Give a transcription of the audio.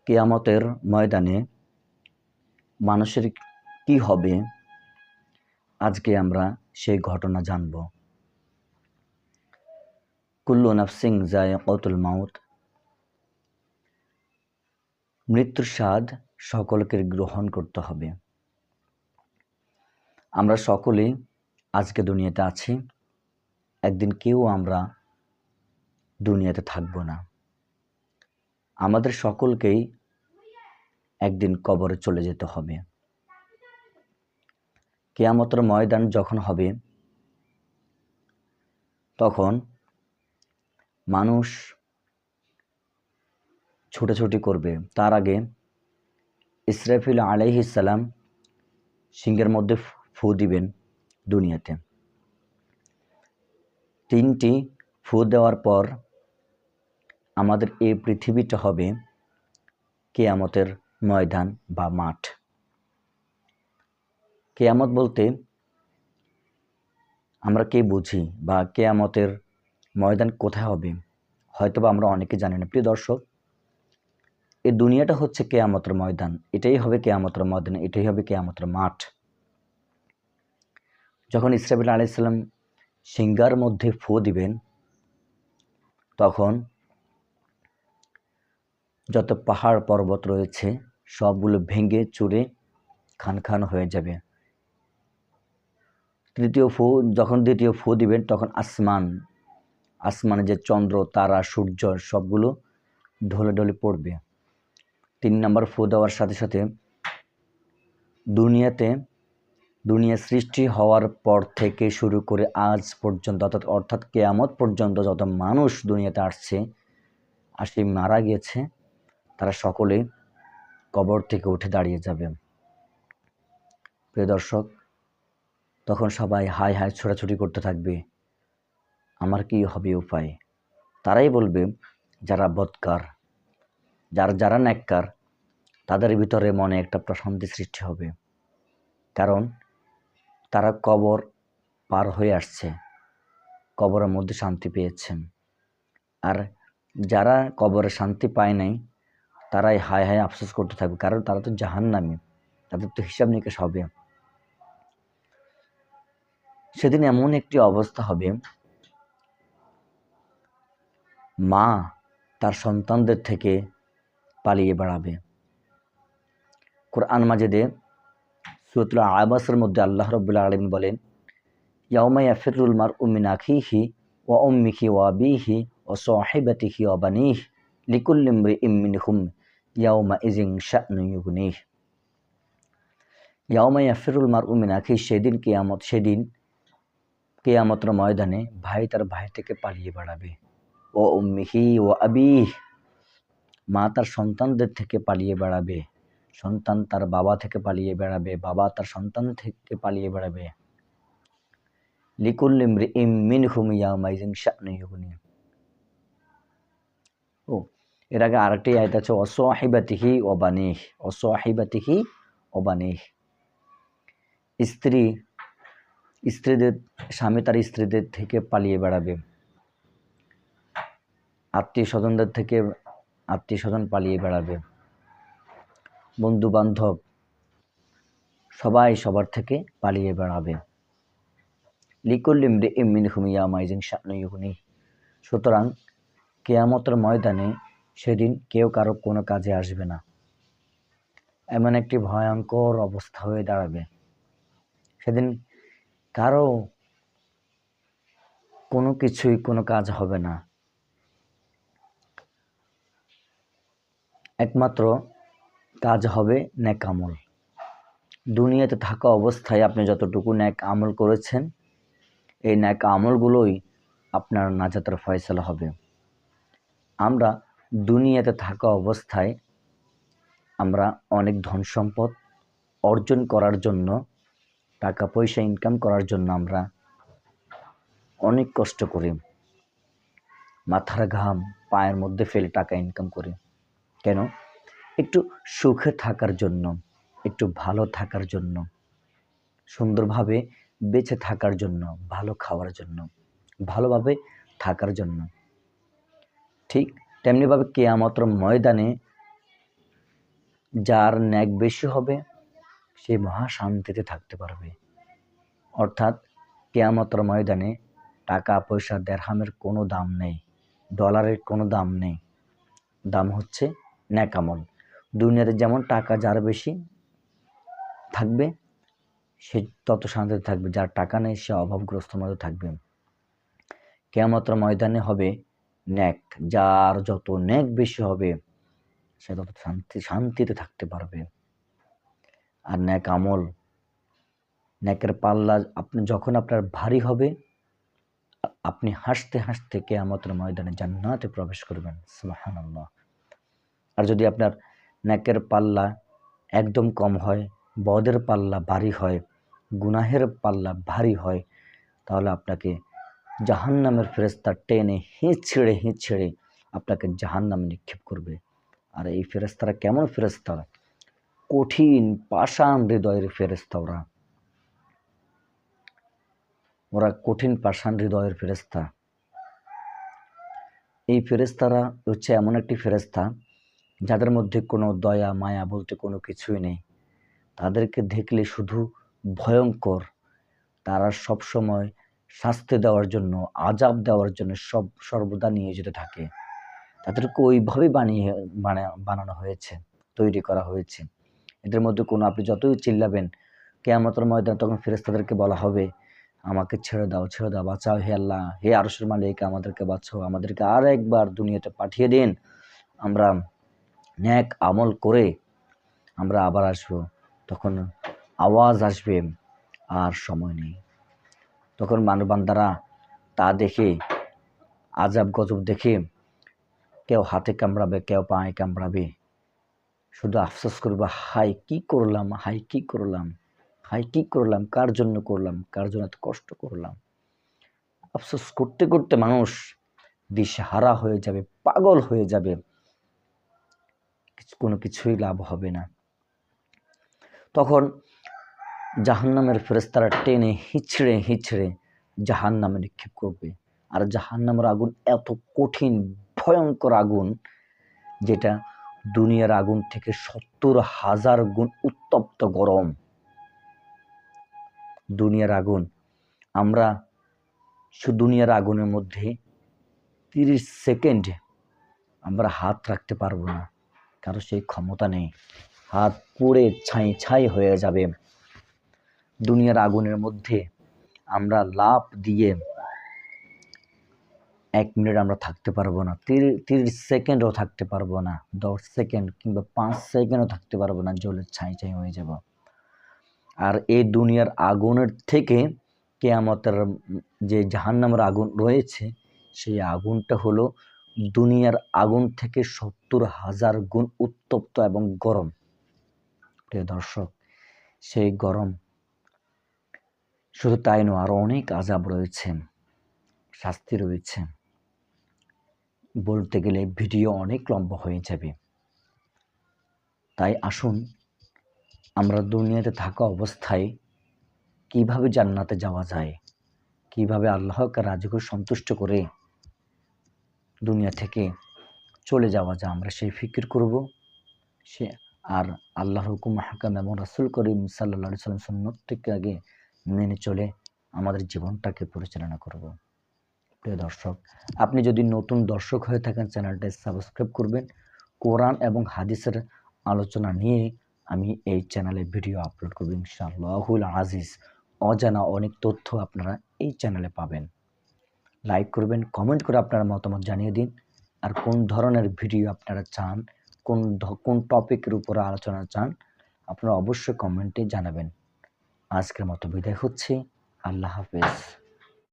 কিয়ামতের ময়দানে মানুষের কি হবে, আজকে আমরা সেই ঘটনা জানব। কুল্লু নাফসিন যায়িকাতুল মাউত, মৃত্যুর স্বাদ সকলকে গ্রহণ করতে হবে। আমরা সকলেই আজকে দুনিয়াতে আছি, একদিন কেউ আমরা দুনিয়াতে থাকব না। আমাদের সকলকেই একদিন কবরে চলে যেতে হবে। কিয়ামতের ময়দান যখন হবে, তখন মানুষ ছুটাছুটি করবে। তার আগে ইসরাফিল আলাইহিস সালাম সিংহের মধ্যে ফু দিবেন দুনিয়াতে। 3টি ফু দেওয়ার পর আমাদের এই পৃথিবীটা হবে কিয়ামতের ময়দান বা মাঠ। কিয়ামত বলতে আমরা কে বুঝি বা কিয়ামতের ময়দান কোথায় হবে, হয়তোবা আমরা অনেকে জানি না। প্রিয় দর্শক, এই দুনিয়াটা হচ্ছে কিয়ামতের ময়দান, এটাই হবে কিয়ামতের ময়দান, এটাই হবে কিয়ামতের মাঠ। যখন ইসরাফিল আলাইহিস সালাম সিংহার মধ্যে ফু দিবেন, তখন যত পাহাড় পর্বত রয়েছে সবগুলো ভেঙে চুরে খান খান হয়ে যাবে। যখন দ্বিতীয় ফু দিবেন, তখন আসমানে যে চন্দ্র তারা সূর্য সবগুলো ঢলে ঢলে পড়বে। 3 নম্বর ফু দেওয়ার সাথে সাথে দুনিয়া সৃষ্টি হওয়ার পর থেকে শুরু করে আজ পর্যন্ত অর্থাৎ কিয়ামত পর্যন্ত যত মানুষ দুনিয়াতে আসে মারা গিয়েছে, তারা সকলে কবর থেকে উঠে দাঁড়িয়ে যাবে। প্রিয় দর্শক, তখন সবাই হাই হাই ছোটাছুটি করতে থাকবে, আমার কি হবে উপায়। তারাই বলবে যারা বদকার, যারা নেককার, তাদের ভিতরে মনে একটা প্রশান্তি সৃষ্টি হবে, কারণ তারা কবর পার হয়ে আসছে, কবরের মধ্যে শান্তি পেয়েছেন। আর যারা কবরে শান্তি পায় নাই, তারাই হায় হায় আফসোস করতে থাকবে, কারণ তারা তো জাহান্নামী, তাদের তো হিসাব নিকাশ হবে। সেদিন এমন একটি অবস্থা হবে, মা তার সন্তানদের থেকে পালিয়ে বেড়াবে। কোরআন মাজিদে সূরাতুল আবাসের মধ্যে আল্লাহ রাব্বুল আলামিন বলেন, ইয়াউমা ইয়াফিরুল মারউ মিন আখিহি ওয়া উম্মিহি ওয়া আবিহি ওয়া সাহিবাতিহি ওয়া বানিহি লিকুল্লি ইমরিইম মিনহুম ইয়াউমা ইযিন শা'নুন ইউগনিহি। ইয়াউমা ইয়াফিরুল মারউ মিন আখিহি, সেদিন কিয়ামতের ময়দানে ভাই তার ভাই থেকে পালিয়ে বেড়াবে। ও উম্মিহি ওয়া আবিহি, মা তার সন্তানদের থেকে পালিয়ে বেড়াবে, সন্তান তার বাবা থেকে পালিয়ে বেড়াবে, বাবা তার সন্তান থেকে পালিয়ে বেড়াবে। লিকুল্লি ইমরিইম মিনহুম ইয়াউমা ইযিন শা'নুন ইউগনিহি। এর আগে আরেকটি আয়াত আছে, ওয়াসাহিবাতিহি ওয়া বানিহি, ওয়াসাহিবাতিহি ওয়া বানিহি। স্বামী তার স্ত্রীদের থেকে পালিয়ে বেড়াবে, আত্মীয়-স্বজন পালিয়ে বেড়াবে, বন্ধু বান্ধব সবাই সবার থেকে পালিয়ে বেড়াবে। লিকুল্লি ইমরিইম মিনহুম ইয়াউমা ইযিন শা'নুন ইউগনিহি। সুতরাং কিয়ামতের ময়দানে সেদিন কেউ কারো কোনো কাজে আসবে না, এমন একটি ভয়ঙ্কর অবস্থা হয়ে দাঁড়াবে। সেদিন কারো কোনো কিছুই কোনো কাজ হবে না, একমাত্র কাজ হবে নেক আমল। দুনিয়াতে থাকা অবস্থায় আপনি যতটুকু নেক আমল করেছেন, এই নেক আমলগুলোই আপনার নাজাতের ফয়সালা হবে। আমরা দুনিয়াতে থাকা অবস্থায় আমরা অনেক ধন সম্পদ অর্জন করার জন্য, টাকা পয়সা ইনকাম করার জন্য আমরা অনেক কষ্ট করি, মাথার ঘাম পায়ের মধ্যে ফেলে টাকা ইনকাম করি। কেন? একটু সুখে থাকার জন্য, একটু ভালো থাকার জন্য, সুন্দরভাবে বেঁচে থাকার জন্য, ভালো খাওয়ার জন্য, ভালোভাবে থাকার জন্য। ঠিক তেমনিভাবে কিয়ামতের ময়দানে যার ন্যাক বেশি হবে সে মহা শান্তিতে থাকতে পারবে। অর্থাৎ কিয়ামতের ময়দানে টাকা পয়সা দেরহামের কোনো দাম নেই, ডলারের কোনো দাম নেই, দাম হচ্ছে ন্যাক আমল। দুনিয়াতে যেমন টাকা যার বেশি থাকবে সে তত শান্তিতে থাকবে, যার টাকা নেই সে অভাবগ্রস্ত মধ্যে থাকবে। কিয়ামতের ময়দানে হবে ন্যাক, যার যত ন্যাক বেশি হবে সে তত শান্তিতে থাকতে পারবে। আর ন্যাক আমল, ন্যাকের পাল্লা যখন আপনার ভারী হবে আপনি হাসতে হাসতে কিয়ামতের ময়দানে জান্নাতে প্রবেশ করবেন। সুবহানাল্লাহ। আর যদি আপনার ন্যাকের পাল্লা একদম কম হয়, বদের পাল্লা ভারী হয়, গুনাহের পাল্লা ভারী হয়, তাহলে আপনাকে জাহান্নামের ফেরেশতা টেনে হিঁচড়ে আপনাকে জাহান্নামে নিক্ষেপ করবে। আর এই ফেরেশতারা কেমন ফেরেশতা? কঠিন পাষাণ হৃদয়ের ফেরেশতা। ওরা কঠিন পাষাণ হৃদয়ের ফেরেশতা। এই ফেরেশতারা হচ্ছে এমন একটি ফেরেশতা যাদের মধ্যে কোনো দয়া মায়া বলতে কোনো কিছুই নেই। তাদেরকে দেখলে শুধু ভয়ঙ্কর। তারা সবসময় শাস্তি দেওয়ার জন্য, আযাব দেওয়ার জন্য সর্বদা নিয়োজিত থাকে। তাদেরকে ওইভাবেই বানানো হয়েছে, তৈরি করা হয়েছে। এদের মধ্যে কোনো, আপনি যতই চিল্লাবেন কিয়ামতের ময়দানে তখন ফেরেশতাদেরকে বলা হবে, আমাকে ছেড়ে দাও, বাঁচাও হে আল্লাহ, হে আরশের মালিক, আমাদেরকে বাঁচাও, আমাদেরকে আর একবার দুনিয়াতে পাঠিয়ে দিন, আমরা ন্যাক আমল করে আমরা আবার আসবো। তখন আওয়াজ আসবে, আর সময় নেই। তখন বান্দারা তা দেখে, আযাব গজব দেখে কেউ হাতে কামড়াবে, কেউ পায়ে কামড়াবে, শুধু আফসোস করবে, হাই কি করলাম, হাই কি করলাম, হাই কি করলাম, কার জন্য করলাম, কার জন্য এত কষ্ট করলাম। আফসোস করতে করতে মানুষ দিশেহারা হয়ে যাবে, পাগল হয়ে যাবে, কোনো কিছুই লাভ হবে না। তখন জাহান্নামের ফেরেশতারা টেনে হিঁচড়ে জাহান্নামে নিক্ষেপ করবে। আর জাহান্নামের আগুন এত কঠিন ভয়ঙ্কর আগুন, যেটা দুনিয়ার আগুন থেকে ৭০,০০০ গুণ উত্তপ্ত গরম। দুনিয়ার আগুন, আমরা দুনিয়ার আগুনের মধ্যে ৩০ সেকেন্ড আমরা হাত রাখতে পারবো না, কারো সেই ক্ষমতা নেই। হাত পুড়ে ছাই হয়ে যাবে। দুনিয়ার আগুনের মধ্যে আমরা লাফ দিয়ে ১ মিনিট আমরা থাকতে পারবো না, ৩০ সেকেন্ডও থাকতে পারবো না, ১০ সেকেন্ড কিংবা ৫ সেকেন্ডও থাকতে পারবো না, জ্বলে ছাই হয়ে যাব। আর এই দুনিয়ার আগুনের থেকে কিয়ামতের যে জাহান্নামের আগুন রয়েছে, সেই আগুনটা হলো দুনিয়ার আগুন থেকে ৭০,০০০ গুণ উত্তপ্ত এবং গরম। প্রিয় দর্শক, সেই গরম, শুধু তাই নয়, আরও অনেক আযাব রয়েছে, শাস্তি রয়েছে। বলতে গেলে ভিডিও অনেক লম্বা হয়ে যাবে। তাই আসুন আমরা দুনিয়াতে থাকা অবস্থায় কিভাবে জান্নাতে যাওয়া যায়, কিভাবে আল্লাহকে রাজি করে সন্তুষ্ট করে দুনিয়া থেকে চলে যাওয়া যায়, আমরা সেই ফিকির করব। সে আর আল্লাহর হুকুম হাকাম এবং রাসূল করিম সাল্লাল্লাহু আলাইহি ওয়াসাল্লাম সুন্নতকে আগে মেনে চলে আমাদের জীবনটাকে পরিচালনা করব। প্রিয় দর্শক, আপনি যদি নতুন দর্শক হয়ে থাকেন চ্যানেলটা সাবস্ক্রাইব করবেন। কোরআন এবং হাদিসের আলোচনা নিয়ে আমি এই চ্যানেলে ভিডিও আপলোড করব ইনশাআল্লাহুল আজিজ। অজানা অনেক তথ্য আপনারা এই চ্যানেলে পাবেন। লাইক করবেন, কমেন্ট করে আপনার মতামত জানিয়ে দিন। আর কোন ধরনের ভিডিও আপনারা চান, কোন টপিকের উপরে আলোচনা চান, আপনারা অবশ্যই কমেন্টে জানাবেন। আজকের মতো বিদায় হচ্ছি। আল্লাহ হাফেজ।